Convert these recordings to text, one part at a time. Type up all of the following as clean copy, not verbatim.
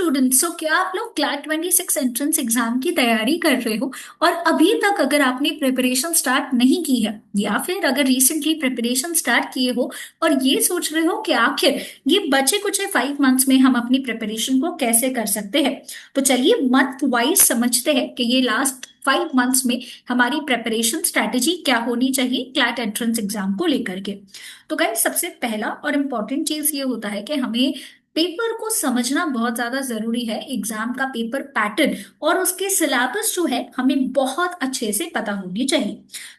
Students, सो क्या आप लोग क्लैट 26 एंट्रेंस एग्जाम की तैयारी कर रहे हो? और अभी तक अगर आपने प्रिपरेशन स्टार्ट नहीं की है या फिर अगर रिसेंटली प्रिपरेशन स्टार्ट किए हो और ये सोच रहे हो कि आखिर ये बचे कुछ 5 मंथ्स में हम अपनी प्रिपरेशन को कैसे कर सकते हैं, तो चलिए मंथ वाइज समझते हैं कि ये लास्ट 5 मंथ्स में हमारी प्रिपरेशन स्ट्रैटेजी क्या होनी चाहिए क्लैट एंट्रेंस एग्जाम को लेकर के। तो गाइस, सबसे पहला और इम्पॉर्टेंट चीज ये होता है कि हमें पेपर को समझना बहुत ज्यादा जरूरी है। एग्जाम का पेपर पैटर्न और उसके सिलेबस जो है हमें बहुत अच्छे से पता होनी चाहिए।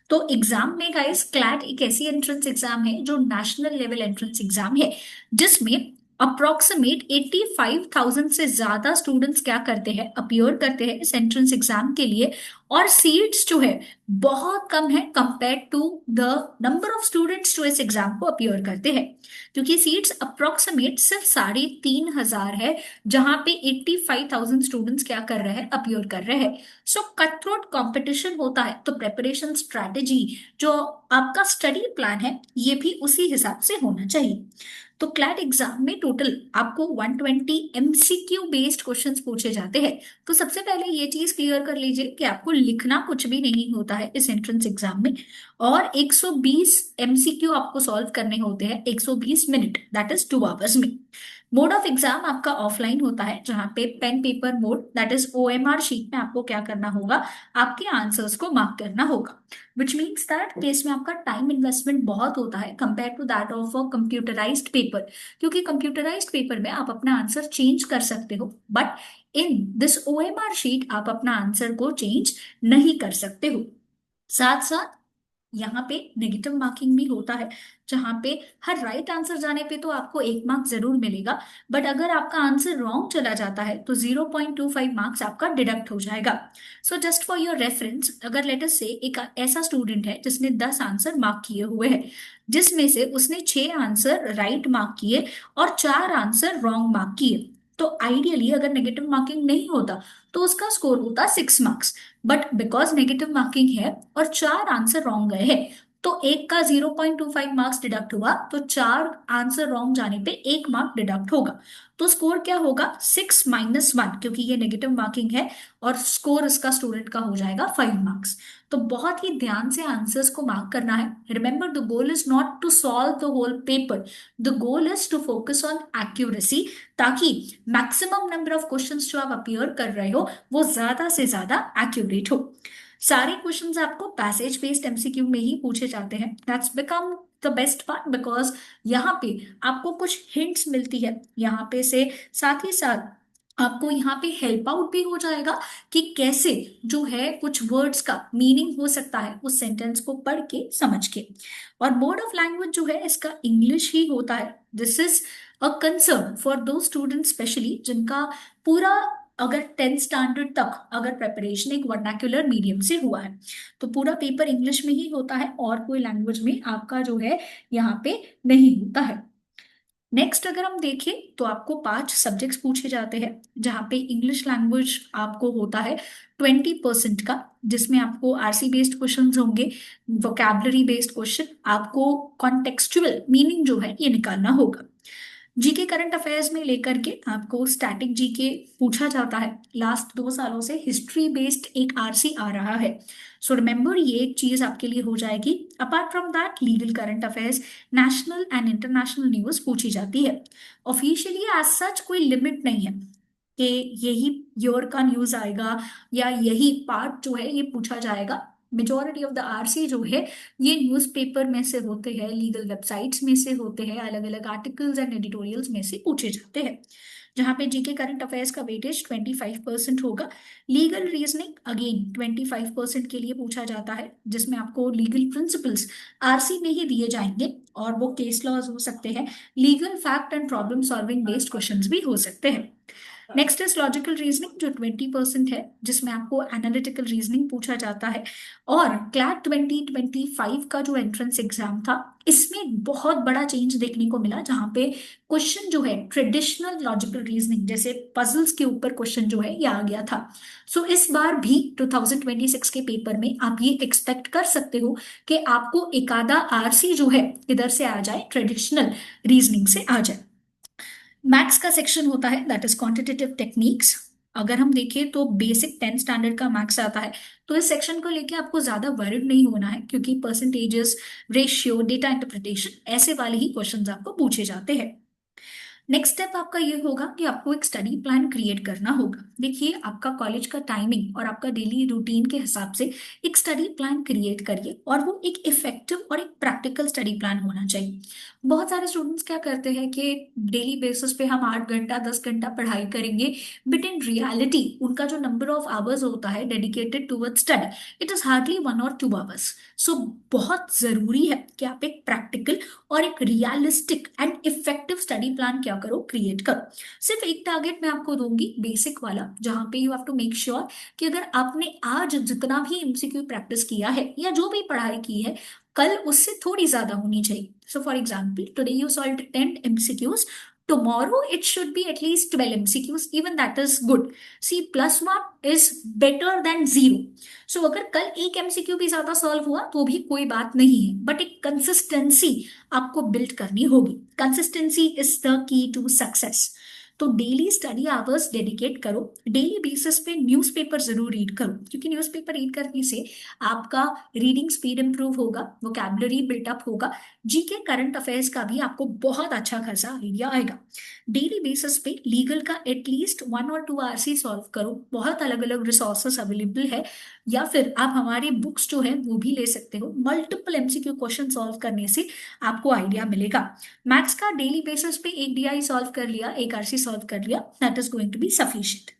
तो एग्जाम में गाइस, क्लैट एक ऐसी एंट्रेंस एग्जाम है जो नेशनल लेवल एंट्रेंस एग्जाम है, जिसमें अप्रोक्सीमेट 85,000 से ज्यादा स्टूडेंट्स क्या करते हैं, अपीयर करते हैं इस एंट्रेंस एग्जाम के लिए। और सीट्स जो है बहुत कम है compare to the number of students जो इस एग्जाम को अपीयर करते हैं, क्योंकि सीट्स अप्रोक्सीमेट सिर्फ 3,500 है, जहां पे 85,000 स्टूडेंट्स क्या कर रहे हैं, अपीयर कर रहे हैं। सो कट थ्रोट कॉम्पिटिशन होता है, तो प्रिपरेशन स्ट्रैटेजी जो आपका स्टडी प्लान है ये भी उसी हिसाब से होना चाहिए। तो क्लैट एग्जाम में टोटल आपको 120 एमसीक्यू बेस्ड क्वेश्चंस पूछे जाते हैं। तो सबसे पहले ये चीज क्लियर कर लीजिए कि आपको लिखना कुछ भी नहीं होता है इस एंट्रेंस एग्जाम में, और 120 एमसीक्यू आपको सॉल्व करने होते हैं 120 मिनट, दैट इज 2 आवर्स में। मोड ऑफ एग्जाम आपका ऑफलाइन होता है, जहां पे pen paper mode that is OMR sheet में आपको क्या करना होगा, आपके आंसर्स को मार्क करना होगा। विच मीन्स दैट केस में आपका टाइम इन्वेस्टमेंट बहुत होता है compare to that of a computerised paper, क्योंकि कंप्यूटराइज्ड पेपर में आप अपना आंसर चेंज कर सकते हो, but in this OMR sheet आप अपना आंसर को चेंज नहीं कर सकते हो। साथ साथ यहाँ पे नेगेटिव मार्किंग भी होता है, जहाँ पे हर राइट आंसर जाने पे तो आपको 1 मार्क जरूर मिलेगा, बट अगर आपका आंसर रॉन्ग चला जाता है तो 0.25 मार्क्स आपका डिडक्ट हो जाएगा। So just for your reference, अगर लेट अस से एक ऐसा स्टूडेंट है जिसने 10 आंसर मार्क किए हुए हैं, जिसमें से उसने 6 आंसर राइट मार्क किए और 4 आंसर रॉन्ग मार्क किए, तो आइडियली अगर नेगेटिव मार्किंग नहीं होता तो उसका स्कोर होता 6 marks. But because negative marking है और 4 आंसर रॉन्ग गए हैं, तो एक का 0.25 मार्क्स डिडक्ट हुआ, तो 4 आंसर रॉन्ग जाने पे 1 मार्क डिडक्ट होगा। तो स्कोर क्या होगा, 6 - 1, क्योंकि ये नेगेटिव मार्किंग है, और स्कोर इसका स्टूडेंट का हो जाएगा 5 मार्क्स। तो बहुत ही ध्यान से आंसर्स को मार्क करना है। Remember, the goal is not to solve the whole paper, the goal is to focus on accuracy, ताकि मैक्सिमम नंबर ऑफ क्वेश्चंस जो आप अपीयर कर रहे हो वो ज्यादा से ज्यादा एक्यूरेट हो। सारे क्वेश्चंस आपको पैसेज बेस्ड एमसीक्यू में ही पूछे जाते हैं, that's become the best part, because यहाँ पे आपको कुछ हिंट्स मिलती है यहाँ पे से, साथ ही साथ आपको यहाँ पे हेल्प आउट भी हो जाएगा कि कैसे जो है कुछ वर्ड्स का मीनिंग हो सकता है उस सेंटेंस को पढ़ के समझ के। और मोड ऑफ लैंग्वेज जो है इसका इंग्लिश ही होता है। This is a concern for दो स्टूडेंट स्पेशली जिनका पूरा, अगर 10th स्टैंडर्ड तक अगर प्रेपरेशन एक वर्नाक्युलर मीडियम से हुआ है, तो पूरा पेपर इंग्लिश में ही होता है और कोई लैंग्वेज में आपका जो है यहाँ पे नहीं होता है। नेक्स्ट अगर हम देखें तो आपको 5 सब्जेक्ट्स पूछे जाते हैं, जहाँ पे इंग्लिश लैंग्वेज आपको होता है 20% का, जिसमें आपको आरसी बेस्ड क्वेश्चन होंगे, वोकैबलरी बेस्ड क्वेश्चन, आपको कॉन्टेक्सचुअल मीनिंग जो है ये निकालना होगा। जीके करंट अफेयर्स में लेकर के आपको स्टैटिक जीके पूछा जाता है। लास्ट 2 सालों से हिस्ट्री बेस्ड एक आरसी आ रहा है, सो रिमेंबर ये एक चीज आपके लिए हो जाएगी। Apart from that, legal current affairs, national and international news पूछी जाती है। ऑफिशियली एज सच कोई लिमिट नहीं है कि यही ईयर का न्यूज आएगा या यही पार्ट जो है ये पूछा जाएगा। मेजोरिटी ऑफ द आरसी जो है ये न्यूज़पेपर में से होते हैं, लीगल वेबसाइट्स में से होते हैं, अलग अलग आर्टिकल्स एंड एडिटोरियल्स में से पूछे जाते हैं। जहाँ पे जीके करंट अफेयर्स का वेटेज 25% होगा। लीगल रीजनिंग अगेन 25% के लिए पूछा जाता है, जिसमें आपको लीगल प्रिंसिपल्स आरसी में ही दिए जाएंगे, और वो केस लॉज हो सकते हैं, legal fact and problem solving based questions भी हो सकते हैं। नेक्स्ट इज लॉजिकल रीजनिंग जो 20% है, जिसमें आपको एनालिटिकल रीजनिंग पूछा जाता है। और क्लैट 2025 का जो एंट्रेंस एग्जाम था, इसमें बहुत बड़ा चेंज देखने को मिला, जहाँ पे क्वेश्चन जो है ट्रेडिशनल लॉजिकल रीजनिंग जैसे पजल्स के ऊपर क्वेश्चन जो है ये आ गया था। सो इस बार भी 2026 के पेपर में आप ये एक्सपेक्ट कर सकते हो कि आपको एक आधा आरसी जो है इधर से आ जाए, ट्रेडिशनल रीजनिंग से आ जाए। मैथ्स का सेक्शन होता है दैट इज क्वांटिटेटिव टेक्निक्स। अगर हम देखें तो बेसिक 10 स्टैंडर्ड का मैथ्स आता है। तो इस सेक्शन को लेके आपको ज्यादा वरिड नहीं होना है, क्योंकि परसेंटेजेस, रेशियो, डेटा इंटरप्रिटेशन ऐसे वाले ही क्वेश्चंस आपको पूछे जाते हैं। नेक्स्ट स्टेप आपका ये होगा कि आपको एक स्टडी प्लान क्रिएट करना होगा। देखिए, आपका कॉलेज का टाइमिंग और आपका डेली रूटीन के हिसाब से एक स्टडी प्लान क्रिएट करिए, और वो एक इफेक्टिव और एक प्रैक्टिकल स्टडी प्लान होना चाहिए। बहुत सारे स्टूडेंट्स क्या करते हैं कि डेली बेसिस पे हम 8 घंटा 10 घंटा पढ़ाई करेंगे, बट इन रियलिटी उनका जो नंबर ऑफ आवर्स होता है dedicated toward study, it is hardly 1 और 2 आवर्स। सो बहुत जरूरी है कि आप एक प्रैक्टिकल और एक realistic and effective study plan क्या करो, क्रिएट करो। सिर्फ एक टारगेट मैं आपको दूंगी, बेसिक वाला, जहां पे you have to make sure कि अगर आपने आज जितना भी एमसीक्यू प्रैक्टिस किया है या जो भी पढ़ाई की है, कल उससे थोड़ी ज्यादा होनी चाहिए। So for example, today you solved 10 MCQs, tomorrow it should be at least 12 mcqs, even that is good. See, +1 is better than 0. सो अगर कल एक एमसीक्यू भी ज्यादा सॉल्व हुआ तो भी कोई बात नहीं है, बट एक कंसिस्टेंसी आपको बिल्ड करनी होगी। Consistency is the key to success. तो डेली स्टडी आवर्स डेडिकेट करो। डेली बेसिस पे न्यूज़पेपर जरूर रीड करो, क्योंकि न्यूज़पेपर रीड करने से आपका रीडिंग स्पीड इंप्रूव होगा, वोकैबुलरी बिल्टअप होगा, जीके करंट अफेयर्स का भी आपको बहुत अच्छा खासा आइडिया आएगा। डेली बेसिस पे लीगल का एटलीस्ट 1 और 2 आरसी सॉल्व करो। बहुत अलग अलग रिसोर्सेस अवेलेबल है, या फिर आप हमारी बुक्स जो है वो भी ले सकते हो। मल्टीपल एमसीक्यू क्वेश्चन सॉल्व करने से आपको आइडिया मिलेगा। मैथ्स का डेली बेसिस पे एक डीआई सॉल्व कर लिया, एक आरसी सॉल्व कर लिया, that is going to be sufficient.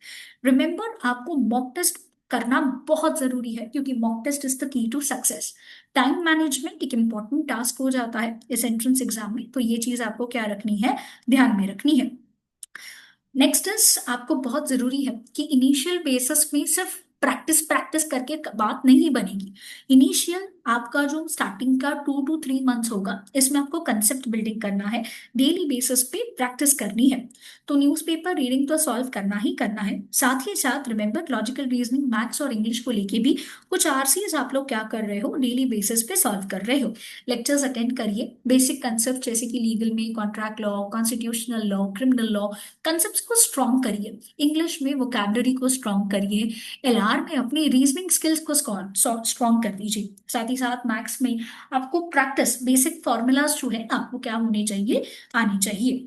Remember, आपको मॉक टेस्ट करना बहुत जरूरी है, क्योंकि mock test is the key to success. Time management एक इंपॉर्टेंट टास्क हो जाता है इस एंट्रेंस एग्जाम में, तो ये चीज आपको क्या रखनी है, ध्यान में रखनी है। नेक्स्ट इज, आपको बहुत जरूरी है कि इनिशियल बेसिस में सिर्फ प्रैक्टिस प्रैक्टिस करके बात नहीं बनेगी। इनिशियल आपका जो स्टार्टिंग का 2 to 3 मंथ्स होगा, इसमें आपको कंसेप्ट बिल्डिंग करना है, डेली बेसिस पे प्रैक्टिस करनी है। तो न्यूज़पेपर रीडिंग तो सॉल्व करना ही करना है, साथ ही साथ रिमेंबर लॉजिकल रीजनिंग, मैथ्स और इंग्लिश को लेके भी कुछ आरसीज आप लोग क्या कर रहे हो, डेली बेसिस पे सॉल्व कर रहे हो। लेक्चर्स अटेंड करिए, बेसिक कंसेप्ट जैसे कि लीगल में contract law, constitutional law, criminal law, concept को स्ट्रॉन्ग करिए। इंग्लिश में वोकैबुलरी को स्ट्रॉन्ग करिए। एलआर में अपनी रीजनिंग स्किल्स को स्ट्रॉन्ग कर दीजिए। साथ ही साथ मैथ्स में आपको प्रैक्टिस, बेसिक फॉर्मूलाज जो है आपको क्या होने चाहिए, आनी चाहिए।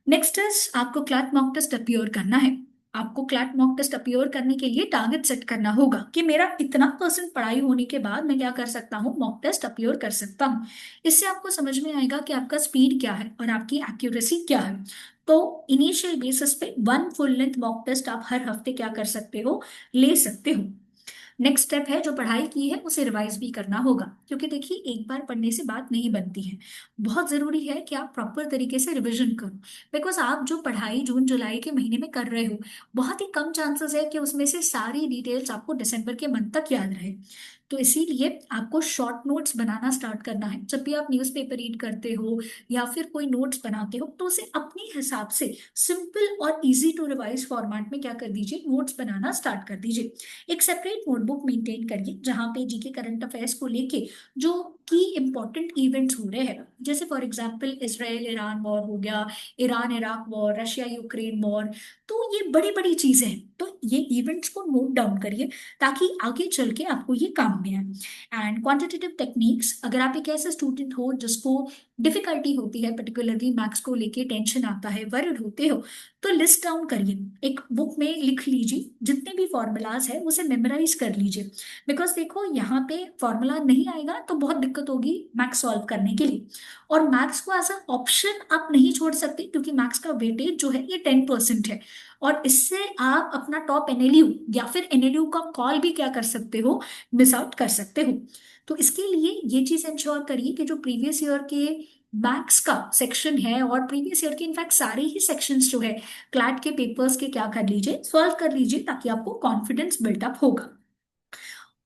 नेक्स्ट इज, आपको क्लैट मॉक टेस्ट अपियर करना है। आपको क्लैट मॉक टेस्ट अपियर करने के लिए टारगेट सेट करना होगा कि मेरा इतना परसेंट पढ़ाई होने के बाद मैं क्या कर सकता हूँ, मॉक टेस्ट अपियर कर सकता हूँ। इससे आपको समझ में आएगा कि आपका स्पीड क्या है और आपकी एक्यूरेसी क्या है। तो इनिशियल बेसिस पे 1 फुल लेंथ मॉक टेस्ट आप हर हफ्ते क्या कर सकते हो, ले सकते हो। नेक्स्ट स्टेप है, जो पढ़ाई की है उसे रिवाइज भी करना होगा, क्योंकि देखिए एक बार पढ़ने से बात नहीं बनती है। बहुत जरूरी है कि आप प्रॉपर तरीके से रिवीजन करो, बिकॉज आप जो पढ़ाई जून जुलाई के महीने में कर रहे हो, बहुत ही कम चांसेस है कि उसमें से सारी डिटेल्स आपको दिसंबर के मंथ तक याद रहे। तो इसीलिए आपको शॉर्ट नोट्स बनाना स्टार्ट करना है। जब भी आप न्यूज़पेपर रीड करते हो या फिर कोई नोट्स बनाते हो, तो उसे अपने हिसाब से सिंपल और इजी टू रिवाइज फॉर्मेट में क्या कर दीजिए, नोट्स बनाना स्टार्ट कर दीजिए। एक सेपरेट नोटबुक मेंटेन करिए, जहां पे जीके करंट अफेयर्स को लेके जो की इंपॉर्टेंट इवेंट्स हो रहे हैं, जैसे for example Israel Iran war हो गया, Iran Iraq war, Russia Ukraine war, तो ये बड़ी बड़ी चीजें हैं। तो ये इवेंट्स को नोट डाउन करिए, ताकि आगे चल के आपको ये काम में आए। एंड क्वांटिटेटिव टेक्निक्स, अगर आप एक ऐसे स्टूडेंट हो जिसको डिफिकल्टी होती है, पर्टिकुलरली मैथ्स को लेके टेंशन आता है, वरिड होते हो, तो लिस्ट डाउन करिए, एक बुक में लिख लीजिए, जितने भी फॉर्मूलाज है उसे मेमोराइज कर लीजिए। बिकॉज देखो, यहाँ पे फॉर्मूला नहीं आएगा तो बहुत दिक्कत होगी मैथ्स सॉल्व करने के लिए। और मैथ्स को एज अ ऑप्शन आप नहीं छोड़ सकते, क्योंकि मैथ्स का वेटेज जो है ये 10% है, और इससे आप अपना टॉप एनएलयू या फिर एनएलयू का कॉल भी क्या कर सकते हो, मिस आउट कर सकते हो। तो इसके लिए ये चीज इंश्योर करिए कि जो प्रीवियस ईयर के मैथ्स का सेक्शन है, और प्रीवियस ईयर के इनफैक्ट सारे ही सेक्शंस जो है क्लैट के पेपर्स के, क्या कर लीजिए, सॉल्व कर लीजिए, ताकि आपको कॉन्फिडेंस बिल्टअप होगा।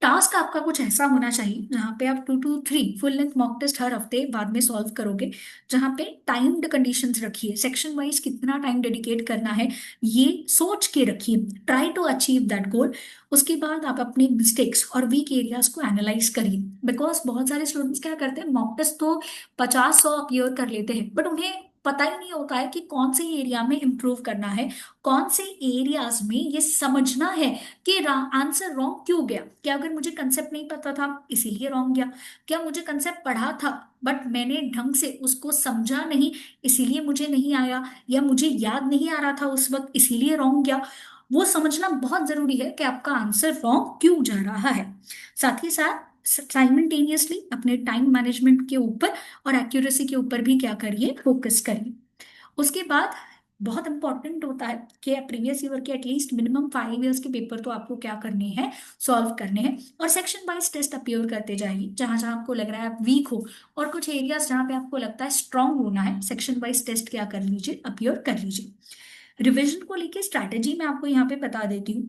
टास्क आपका कुछ ऐसा होना चाहिए जहाँ पे आप 2 to 3 full length mock test हर हफ्ते बाद में सॉल्व करोगे, जहाँ पे टाइम्ड कंडीशंस रखिए, सेक्शन वाइज कितना टाइम डेडिकेट करना है ये सोच के रखिए, try to achieve that goal. उसके बाद आप अपने मिस्टेक्स और वीक एरियाज को एनालाइज करिए, बिकॉज बहुत सारे स्टूडेंट्स क्या करते हैं, मॉक टेस्ट तो 50-100 अपीयर कर लेते हैं, बट उन्हें पता ही नहीं होता है कि कौन से एरिया में इम्प्रूव करना है, कौन से एरियाज में ये समझना है कि आंसर रॉन्ग क्यों गया। क्या अगर मुझे कंसेप्ट नहीं पता था इसीलिए रॉन्ग गया? क्या मुझे कंसेप्ट पढ़ा था बट मैंने ढंग से उसको समझा नहीं, इसीलिए मुझे नहीं आया, या मुझे याद नहीं आ रहा था उस वक्त इसीलिए रॉन्ग गया? वो समझना बहुत जरूरी है कि आपका आंसर रॉन्ग क्यों जा रहा है। साथ ही साथ साइमल्टेनियसली अपने टाइम मैनेजमेंट के ऊपर और एक्यूरेसी के ऊपर भी क्या करिए, फोकस करिए। उसके बाद बहुत इंपॉर्टेंट होता है कि प्रीवियस ईयर के एटलीस्ट मिनिमम 5 इयर्स के पेपर तो आपको क्या करने हैं, सॉल्व करने हैं। और सेक्शन वाइज टेस्ट अपियर करते जाइए, जहां जहां आपको लग रहा है आप वीक हो, और कुछ एरियाज जहां पे आपको लगता है स्ट्रांग होना है, सेक्शन वाइज टेस्ट क्या कर लीजिए, अपियर कर लीजिए। रिवीजन को लेके स्ट्रैटेजी मैं आपको यहाँ पे बता देती हूँ।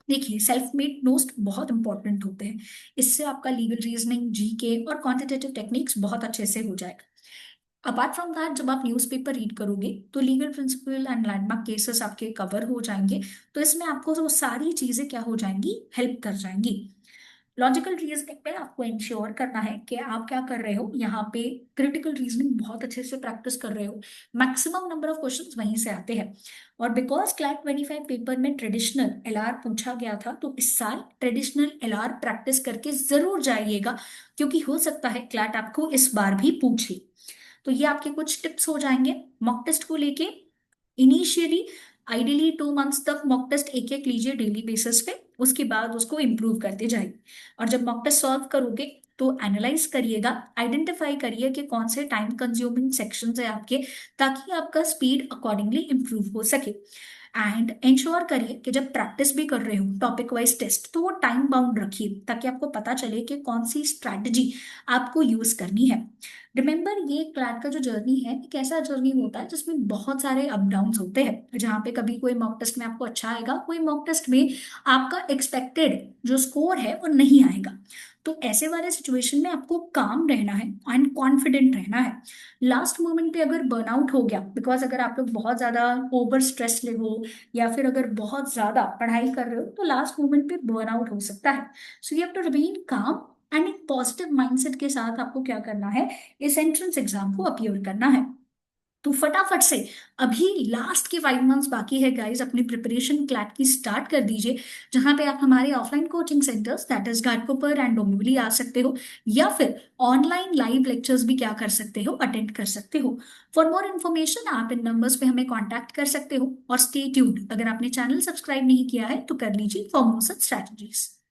देखिए, सेल्फ मेड नोट्स बहुत इंपॉर्टेंट होते हैं। इससे आपका लीगल रीजनिंग, जीके और क्वांटिटेटिव टेक्निक्स बहुत अच्छे से हो जाएगा। अपार्ट फ्रॉम दैट, जब आप न्यूज़पेपर रीड करोगे तो legal principal and landmark cases आपके कवर हो जाएंगे। तो इसमें आपको वो सारी चीजें क्या हो जाएंगी, हेल्प कर जाएंगी। लॉजिकल रीजनिंग में आपको इंश्योर करना है कि आप क्या कर रहे हो, यहाँ पे क्रिटिकल रीजनिंग बहुत अच्छे से प्रैक्टिस कर रहे हो। मैक्सिमम नंबर ऑफ क्वेश्चंस वहीं से आते हैं। और बिकॉज क्लैट 25 पेपर में ट्रेडिशनल एलआर पूछा गया था, तो इस साल ट्रेडिशनल एलआर प्रैक्टिस करके जरूर जाइएगा, क्योंकि हो सकता है क्लैट आपको इस बार भी पूछे। तो ये आपके कुछ टिप्स हो जाएंगे मॉक टेस्ट को लेके। इनिशियली आइडियली 2 मंथ्स तक मॉक टेस्ट एक एक लीजिए डेली बेसिस पे, उसके बाद उसको इम्प्रूव करते जाइए। और जब मॉक टेस्ट सॉल्व करोगे तो एनालाइज करिएगा, आइडेंटिफाई करिए कि कौन से टाइम कंज्यूमिंग सेक्शंस है आपके, ताकि आपका स्पीड अकॉर्डिंगली इम्प्रूव हो सके। एंड इंश्योर करिए कि जब प्रैक्टिस भी कर रहे हो टॉपिक वाइज टेस्ट, तो वो टाइम बाउंड रखिए, ताकि आपको पता चले कि कौन सी स्ट्रैटेजी आपको यूज करनी है। रिमेंबर, ये क्लैट का जो जर्नी है एक ऐसा जर्नी होता है जिसमें बहुत सारे अप डाउन होते हैं, जहाँ पे कभी कोई मॉक टेस्ट में आपको अच्छा आएगा, कोई मॉक टेस्ट में आपका एक्सपेक्टेड जो स्कोर है वो नहीं आएगा। तो ऐसे वाले सिचुएशन में आपको काम रहना है एंड कॉन्फिडेंट रहना है। लास्ट मोमेंट पे अगर बर्नआउट हो गया, बिकॉज अगर आप लोग बहुत ज्यादा ओवर स्ट्रेस ले हो, या फिर अगर बहुत ज्यादा पढ़ाई कर रहे हो, तो लास्ट मोमेंट पे बर्नआउट हो सकता है। So you have to remain calm and एक पॉजिटिव माइंडसेट के साथ आपको क्या करना है, इस एंट्रेंस एग्जाम को अपीयर करना है। तो फटाफट से, अभी लास्ट के 5 मंथ्स बाकी है गाइस, अपनी प्रिपरेशन क्लैट की स्टार्ट कर दीजिए। जहां पे आप हमारे offline coaching centres that is Ghatkopar and Dombivli आ सकते हो, या फिर ऑनलाइन लाइव लेक्चर्स भी क्या कर सकते हो, अटेंड कर सकते हो। फॉर मोर इन्फॉर्मेशन आप इन नंबर्स पे हमें कॉन्टैक्ट कर सकते हो। और स्टे ट्यून्ड, अगर आपने चैनल सब्सक्राइब नहीं किया है तो कर लीजिए फॉर मोर सच स्ट्रैटेजीज।